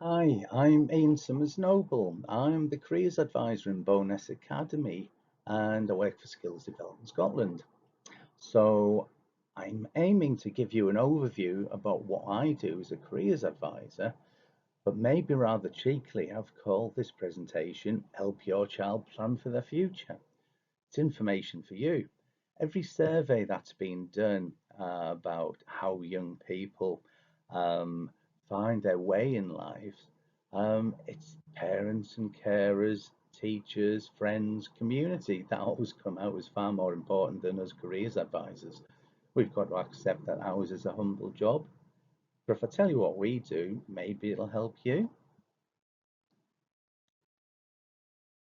Hi, I'm Ian Summers Noble. I'm the Careers Advisor in Bowness Academy and I work for Skills Development Scotland. So I'm aiming to give you an overview about what I do as a Careers Advisor, but maybe rather cheekily, I've called this presentation Help Your Child Plan for Their Future. It's information for you. Every survey that's been done about how young people um, find their way in life, it's parents and carers, teachers, friends, community that always come out as far more important than us careers advisors. We've got to accept that ours is a humble job. But if I tell you what we do, maybe it'll help you.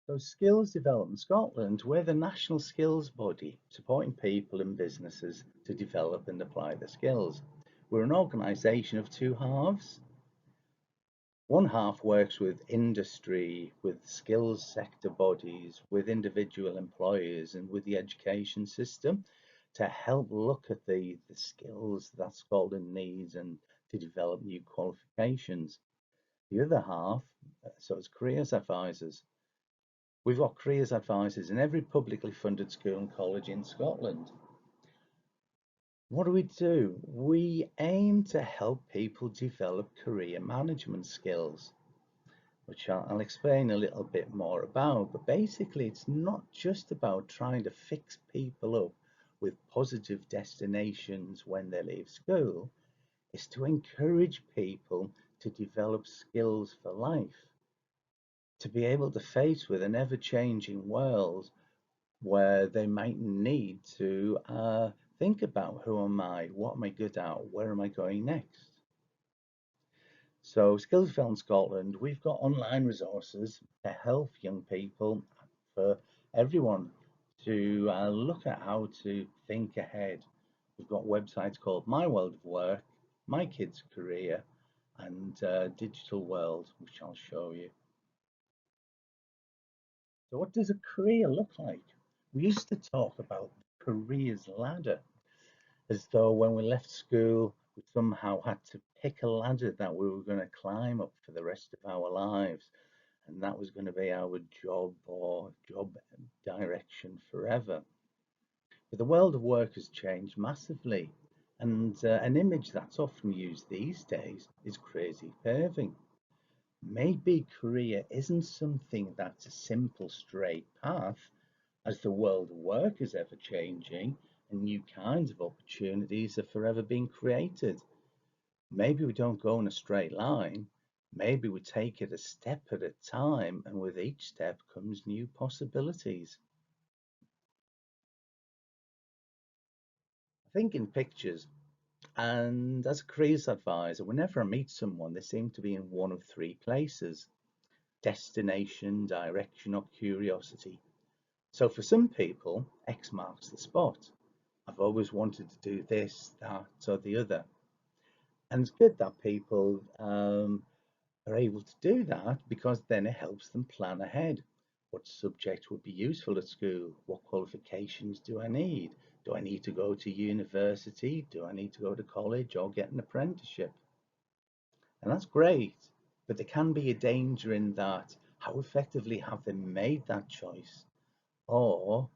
So Skills Development Scotland, we're the national skills body supporting people and businesses to develop and apply their skills. We're an organisation of two halves. One half works with industry, with skills sector bodies, with individual employers and with the education system to help look at the skills that Scotland needs and to develop new qualifications. The other half, so it's careers advisors. We've got careers advisors in every publicly funded school and college in Scotland. What do? We aim to help people develop career management skills, which I'll explain a little bit more about. But basically, it's not just about trying to fix people up with positive destinations when they leave school. It's to encourage people to develop skills for life, to be able to face with an ever-changing world where they might need to think about who am I, what am I good at, where am I going next. So Skills Development Scotland, we've got online resources to help young people, for everyone to look at how to think ahead. We've got websites called My World of Work, My Kids Career, and Digital World, which I'll show you. So what does a career look like? We used to talk about the careers ladder as though when we left school, we somehow had to pick a ladder that we were going to climb up for the rest of our lives. And that was going to be our job or job direction forever. But the world of work has changed massively. And an image that's often used these days is crazy paving. Maybe career isn't something that's a simple straight path, as the world of work is ever changing and new kinds of opportunities are forever being created. Maybe we don't go in a straight line. Maybe we take it a step at a time, and with each step comes new possibilities. I think in pictures, and as a careers advisor, whenever I meet someone, they seem to be in one of three places: destination, direction, or curiosity. So for some people, X marks the spot. I've always wanted to do this, that, or the other. And it's good that people are able to do that because then it helps them plan ahead. What subject would be useful at school? What qualifications do I need? Do I need to go to university? Do I need to go to college or get an apprenticeship? And that's great, but there can be a danger in that. How effectively have they made that choice? Or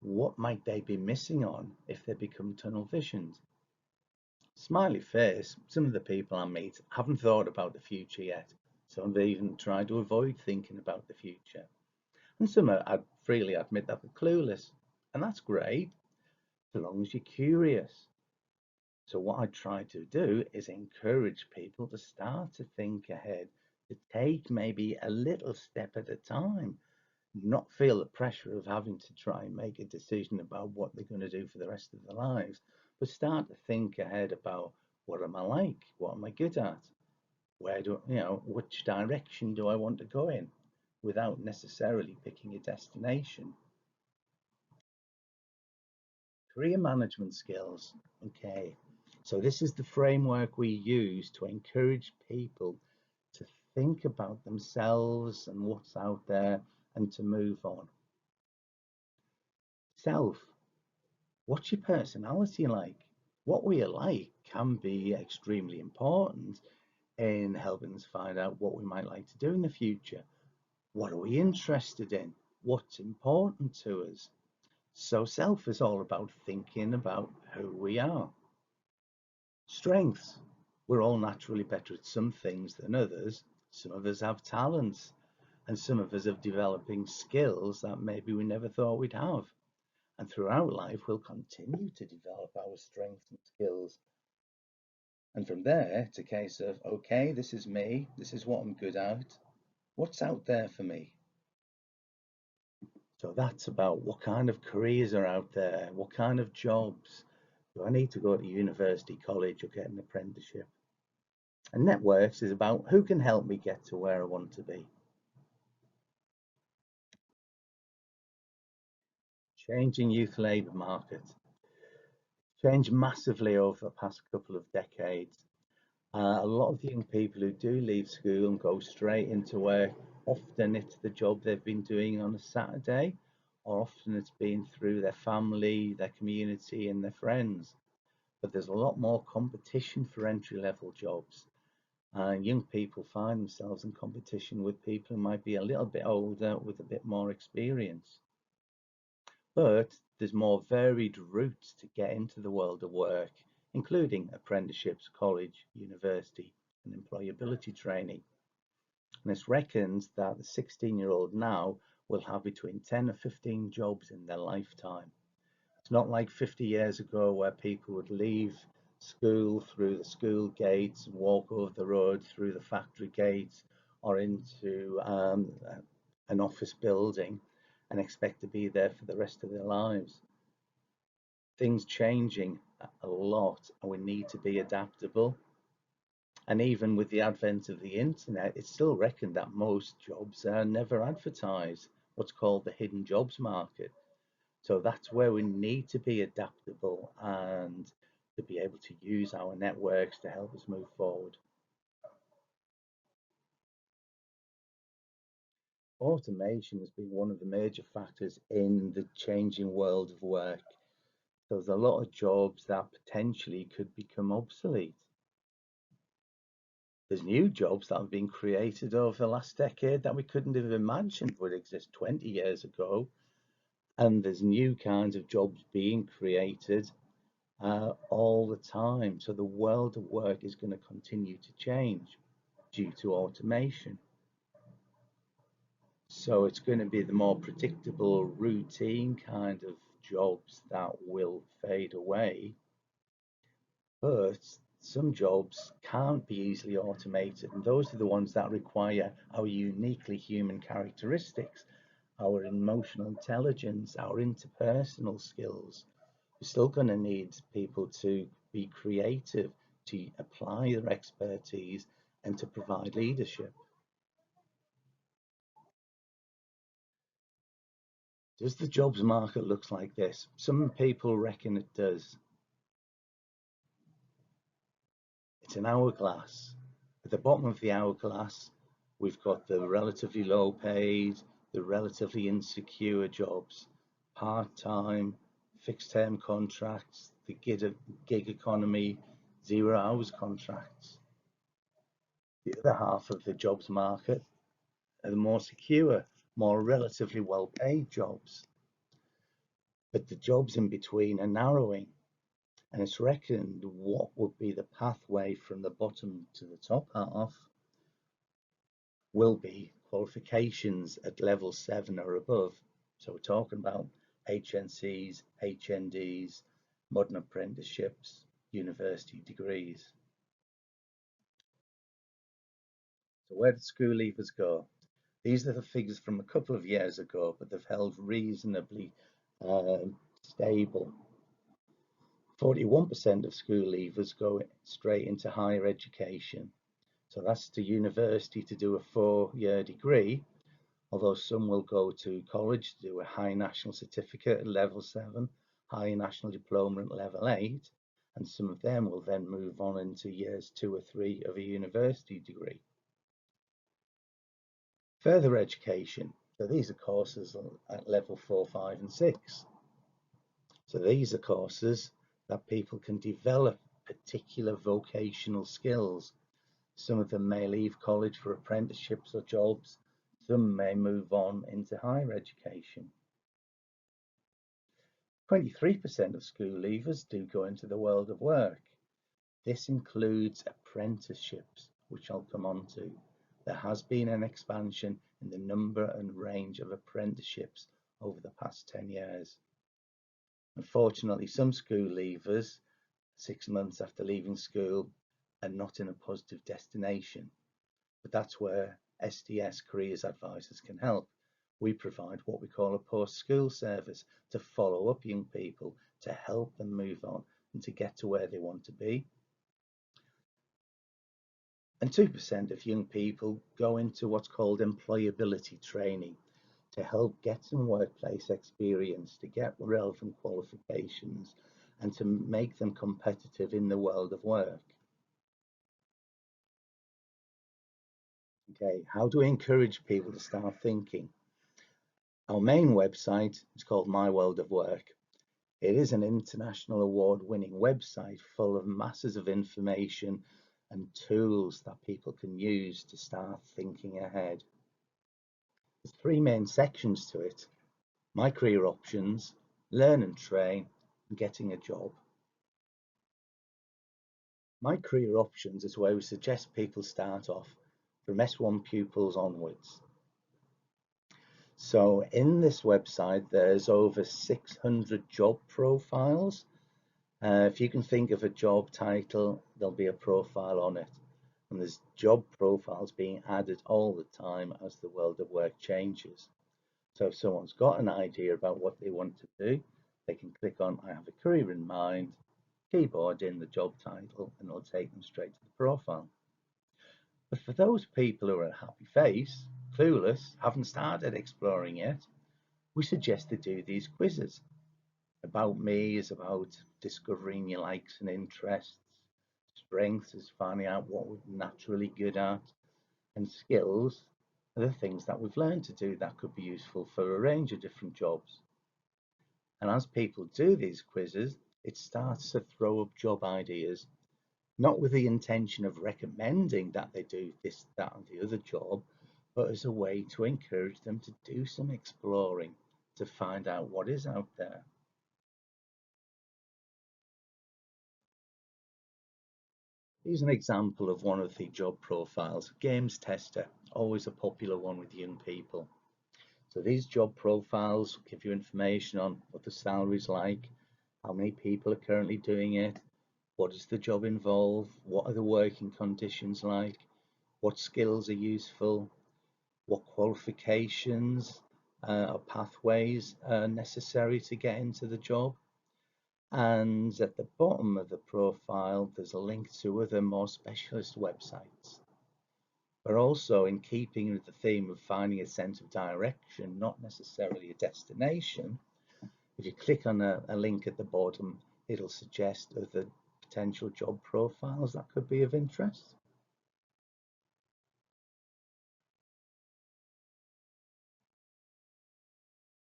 what might they be missing on if they become tunnel visioned? Smiley face, some of the people I meet haven't thought about the future yet. Some have even tried to avoid thinking about the future. And some I'd freely admit that they're clueless. And that's great, so long as you're curious. So what I try to do is encourage people to start to think ahead, to take maybe a little step at a time, not feel the pressure of having to try and make a decision about what they're going to do for the rest of their lives, but start to think ahead about what am I like? What am I good at? Which direction do I want to go in without necessarily picking a destination? Career management skills. Okay. So this is the framework we use to encourage people to think about themselves and what's out there and to move on. Self. What's your personality like? What we like can be extremely important in helping us find out what we might like to do in the future. What are we interested in? What's important to us? So self is all about thinking about who we are. Strengths. We're all naturally better at some things than others. Some of us have talents, and some of us have developing skills that maybe we never thought we'd have. And throughout life, we'll continue to develop our strengths and skills. And from there, it's a case of, okay, this is me, this is what I'm good at, what's out there for me? So that's about what kind of careers are out there, what kind of jobs. Do I need to go to university, college, or get an apprenticeship? And networks is about who can help me get to where I want to be. Changing youth labour market. Changed massively over the past couple of decades. A lot of the young people who do leave school and go straight into work, often it's the job they've been doing on a Saturday, or often it's been through their family, their community, and their friends. But there's a lot more competition for entry-level jobs. And young people find themselves in competition with people who might be a little bit older with a bit more experience. But there's more varied routes to get into the world of work, including apprenticeships, college, university, and employability training. And it's reckoned that the 16-year-old now will have between 10 and 15 jobs in their lifetime. It's not like 50 years ago where people would leave school through the school gates, walk over the road through the factory gates, or into an office building and expect to be there for the rest of their lives. Things changing a lot, and we need to be adaptable. And even with the advent of the internet, it's still reckoned that most jobs are never advertised, what's called the hidden jobs market. So that's where we need to be adaptable and to be able to use our networks to help us move forward. Automation has been one of the major factors in the changing world of work. There's a lot of jobs that potentially could become obsolete. There's new jobs that have been created over the last decade that we couldn't have imagined would exist 20 years ago. And there's new kinds of jobs being created all the time. So the world of work is going to continue to change due to automation. So it's going to be the more predictable, routine kind of jobs that will fade away. But some jobs can't be easily automated, and those are the ones that require our uniquely human characteristics, our emotional intelligence, our interpersonal skills. We're still going to need people to be creative, to apply their expertise, and to provide leadership. Does the jobs market look like this? Some people reckon it does. It's an hourglass. At the bottom of the hourglass, we've got the relatively low paid, the relatively insecure jobs, part-time, fixed-term contracts, the gig economy, 0 hours contracts. The other half of the jobs market are the more secure, more relatively well-paid jobs. But the jobs in between are narrowing, and it's reckoned what would be the pathway from the bottom to the top half will be qualifications at level 7 or above. So we're talking about HNCs, HNDs, modern apprenticeships, university degrees. So where did school leavers go? These are the figures from a couple of years ago, but they've held reasonably stable. 41% of school leavers go straight into higher education. So that's to university to do a 4-year degree, although some will go to college to do a high national certificate at level 7, high national diploma at level 8, and some of them will then move on into years 2 or 3 of a university degree. Further education, so these are courses at level 4, 5 and 6. So these are courses that people can develop particular vocational skills. Some of them may leave college for apprenticeships or jobs. Some may move on into higher education. 23% of school leavers do go into the world of work. This includes apprenticeships, which I'll come on to. There has been an expansion in the number and range of apprenticeships over the past 10 years. Unfortunately, some school leavers, 6 months after leaving school, are not in a positive destination. But that's where SDS Careers Advisors can help. We provide what we call a post-school service to follow up young people, to help them move on and to get to where they want to be. And 2% of young people go into what's called employability training to help get some workplace experience, to get relevant qualifications, and to make them competitive in the world of work. Okay, how do we encourage people to start thinking? Our main website is called My World of Work. It is an international award-winning website full of masses of information and tools that people can use to start thinking ahead. There's 3 main sections to it: My Career Options, Learn and Train, and Getting a Job. My Career Options is where we suggest people start off from S1 pupils onwards. So in this website, there's over 600 job profiles. If you can think of a job title, there'll be a profile on it. And there's job profiles being added all the time as the world of work changes. So if someone's got an idea about what they want to do, they can click on I have a career in mind, keyboard in the job title, and it'll take them straight to the profile. But for those people who are at happy face, clueless, haven't started exploring yet, we suggest they do these quizzes. About Me is about discovering your likes and interests. Strengths is finding out what we're naturally good at. And skills are the things that we've learned to do that could be useful for a range of different jobs. And as people do these quizzes, it starts to throw up job ideas, not with the intention of recommending that they do this, that, and the other job, but as a way to encourage them to do some exploring, to find out what is out there. Here's an example of one of the job profiles: games tester, always a popular one with young people. So these job profiles give you information on what the salary's like, how many people are currently doing it, what does the job involve, what are the working conditions like, what skills are useful, what qualifications or pathways are necessary to get into the job. And at the bottom of the profile, there's a link to other more specialist websites. But also, in keeping with the theme of finding a sense of direction, not necessarily a destination, if you click on a link at the bottom, it'll suggest other potential job profiles that could be of interest.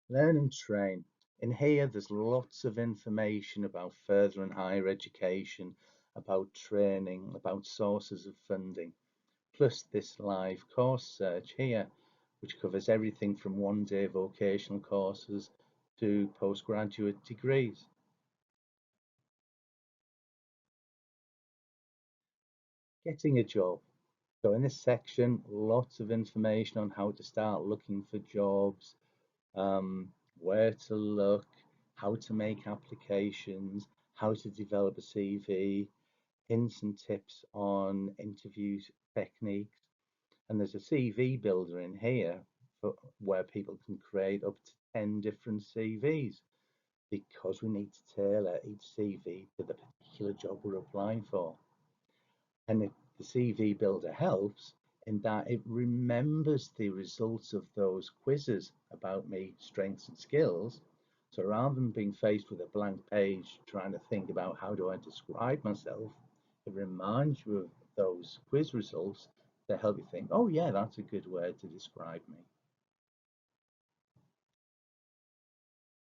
Learn and train. In here, there's lots of information about further and higher education, about training, about sources of funding, plus this live course search here, which covers everything from 1-day vocational courses to postgraduate degrees. Getting a job. So in this section, lots of information on how to start looking for jobs, where to look, how to make applications, how to develop a CV, hints and tips on interview techniques. And there's a CV builder in here where people can create up to 10 different CVs, because we need to tailor each CV to the particular job we're applying for. And the CV builder helps in that it remembers the results of those quizzes about me, strengths and skills. So rather than being faced with a blank page trying to think about how do I describe myself, it reminds you of those quiz results to help you think, oh yeah, that's a good word to describe me.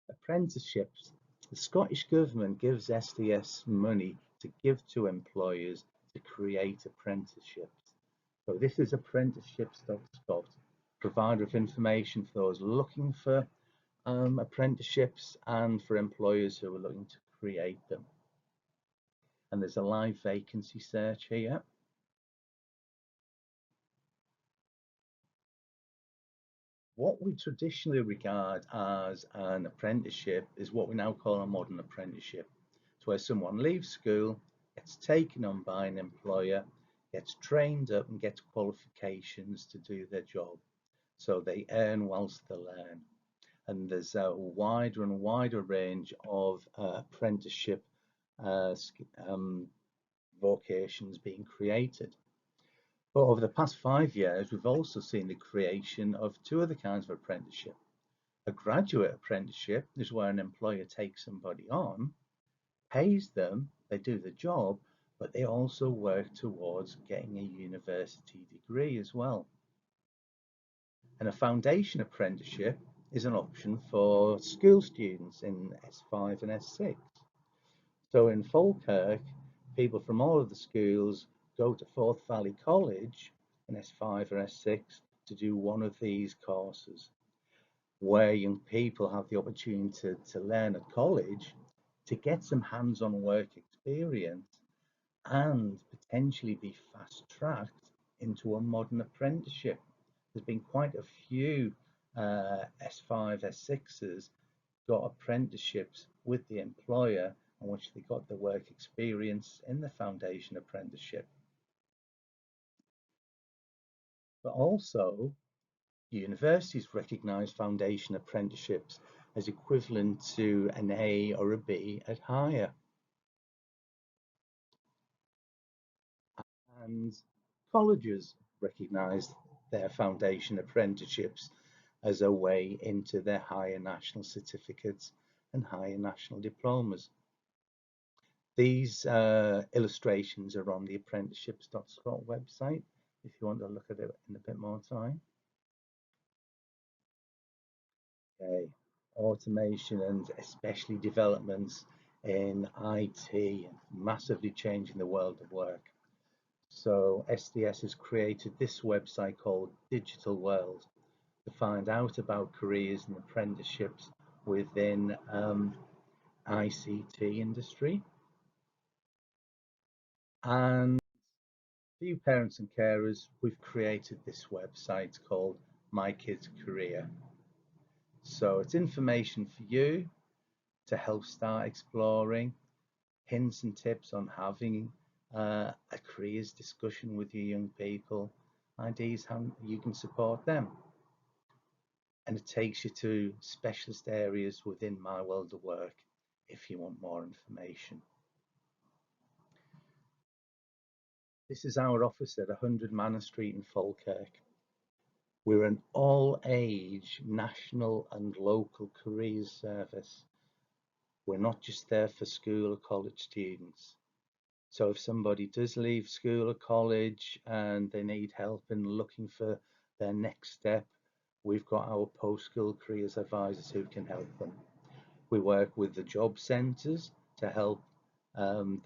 Apprenticeships. The Scottish Government gives SDS money to give to employers to create apprenticeships. So this is Apprenticeships.com, provider of information for those looking for apprenticeships and for employers who are looking to create them. And there's a live vacancy search here. What we traditionally regard as an apprenticeship is what we now call a modern apprenticeship. It's where someone leaves school, gets taken on by an employer, gets trained up and gets qualifications to do their job. So they earn whilst they learn. And there's a wider and wider range of apprenticeship vocations being created. But over the past 5 years, we've also seen the creation of two other kinds of apprenticeship. A graduate apprenticeship is where an employer takes somebody on, pays them, they do the job, but they also work towards getting a university degree as well. And a foundation apprenticeship is an option for school students in S5 and S6. So in Falkirk, people from all of the schools go to Forth Valley College in S5 or S6 to do one of these courses, where young people have the opportunity to learn at college, to get some hands-on work experience, and potentially be fast-tracked into a modern apprenticeship. There's been quite a few S5, S6s got apprenticeships with the employer on which they got the work experience in the foundation apprenticeship. But also, universities recognise foundation apprenticeships as equivalent to an A or a B at higher. And colleges recognise their foundation apprenticeships as a way into their higher national certificates and higher national diplomas. These illustrations are on the Apprenticeships.com website if you want to look at it in a bit more time. Okay, automation and especially developments in IT, massively changing the world of work. So SDS has created this website called Digital World to find out about careers and apprenticeships within ICT industry. And for you parents and carers, we've created this website called My Kid's Career. So it's information for you to help start exploring, hints and tips on having a careers discussion with your young people, ideas how you can support them. And it takes you to specialist areas within my world of work if you want more information. This is our office at 100 Manor Street in Falkirk. We're an all-age national and local careers service. We're not just there for school or college students. So if somebody does leave school or college and they need help in looking for their next step, we've got our post-school careers advisors who can help them. We work with the job centres to help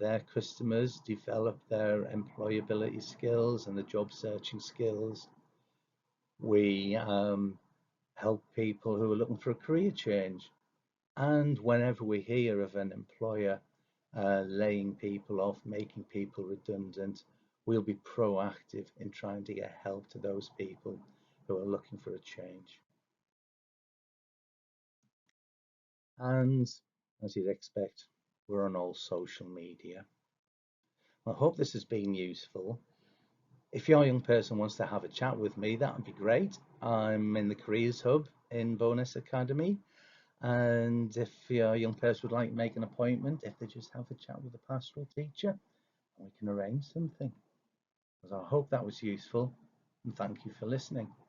their customers develop their employability skills and the job searching skills. We help people who are looking for a career change. And whenever we hear of an employer laying people off, making people redundant, we'll be proactive in trying to get help to those people who are looking for a change. And as you'd expect, we're on all social media. I hope this has been useful. If your young person wants to have a chat with me, that would be great. I'm in the Careers Hub in Bonus Academy. And if your young person would like to make an appointment, if they just have a chat with the pastoral teacher, we can arrange something. So I hope that was useful, and thank you for listening.